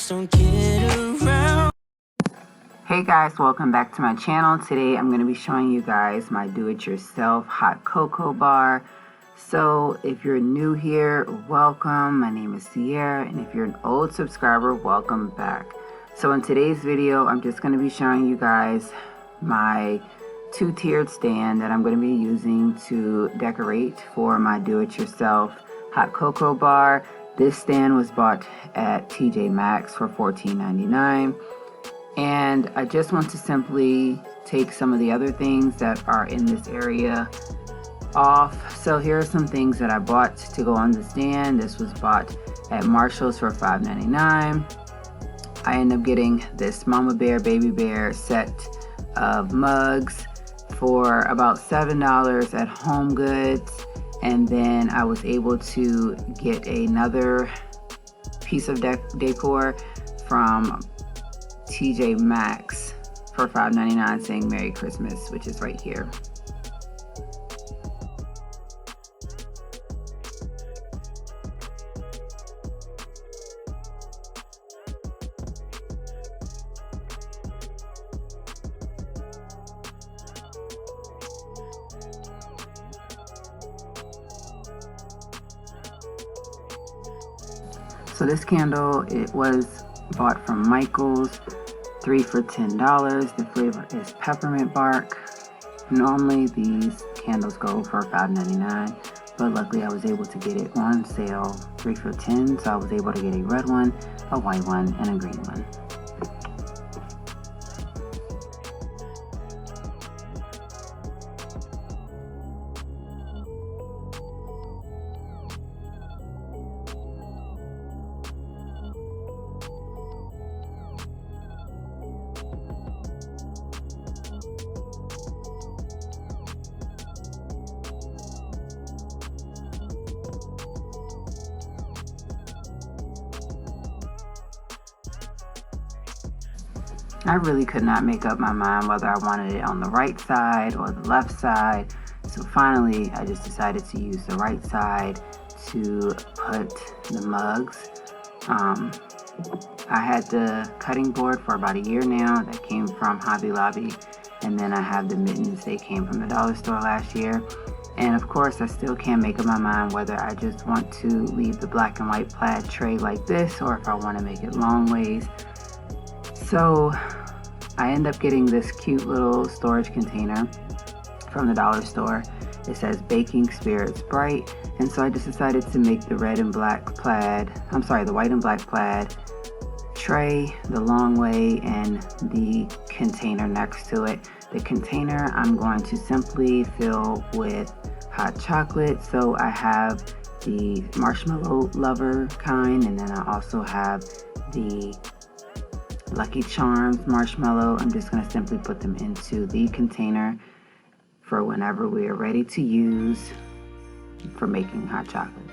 just don't get around. Hey guys, welcome back to my channel. Today I'm going to be showing you guys my do-it-yourself hot cocoa bar. So if you're new here, welcome. My name is Sierra, and if you're an old subscriber, welcome back. So in today's video, I'm just going to be showing you guys my two-tiered stand that I'm going to be using to decorate for my do-it-yourself hot cocoa bar. This stand was bought at TJ Maxx for $14.99. And I just want to simply take some of the other things that are in this area off. So here are some things that I bought to go on the stand. This was bought at Marshall's for $5.99. I ended up getting this Mama Bear, Baby Bear set of mugs for about $7 at Home Goods. And then I was able to get another piece of decor from TJ Maxx for $5.99 saying Merry Christmas, which is right here. So this candle, it was bought from Michael's, 3 for $10. The flavor is peppermint bark. Normally these candles go for $5.99, but luckily I was able to get it on sale, 3 for $10. So I was able to get a red one, a white one, and a green one. I really could not make up my mind whether I wanted it on the right side or the left side. So finally, I just decided to use the right side to put the mugs. I had the cutting board for about a year now that came from Hobby Lobby. And then I have the mittens. They came from the dollar store last year. And of course, I still can't make up my mind whether I just want to leave the black and white plaid tray like this or if I want to make it long ways. So I end up getting this cute little storage container from the dollar store. It says Baking Spirits Bright. And so I just decided to make the red and black plaid, the white and black plaid tray the long way and the container next to it. The container I'm going to simply fill with hot chocolate. So I have the marshmallow lover kind, and then I also have the Lucky Charms marshmallow. I'm just going to simply put them into the container for whenever we are ready to use for making hot chocolate.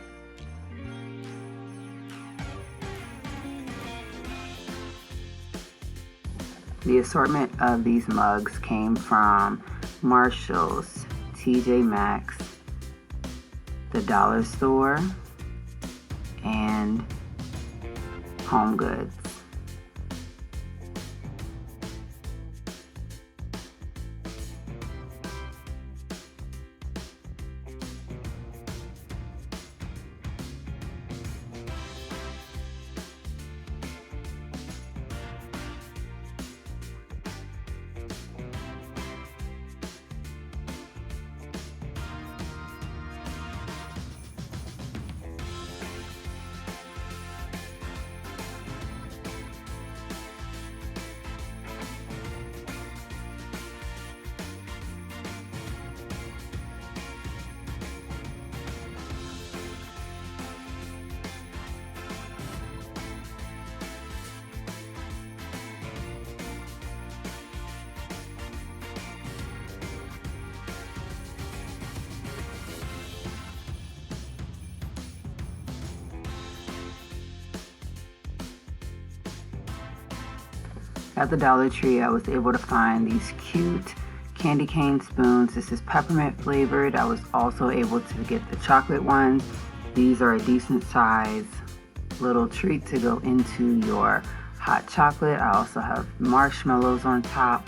The assortment of these mugs came from Marshall's, TJ Maxx, the dollar store, and Home Goods. At the Dollar Tree, I was able to find these cute candy cane spoons. This is peppermint flavored. I was also able to get the chocolate ones. These are a decent size little treat to go into your hot chocolate. I also have marshmallows on top.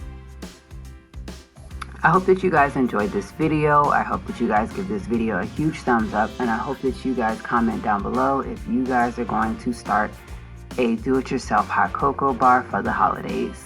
I hope that you guys enjoyed this video. I hope that you guys give this video a huge thumbs up, and I hope that you guys comment down below if you guys are going to start a do-it-yourself hot cocoa bar for the holidays.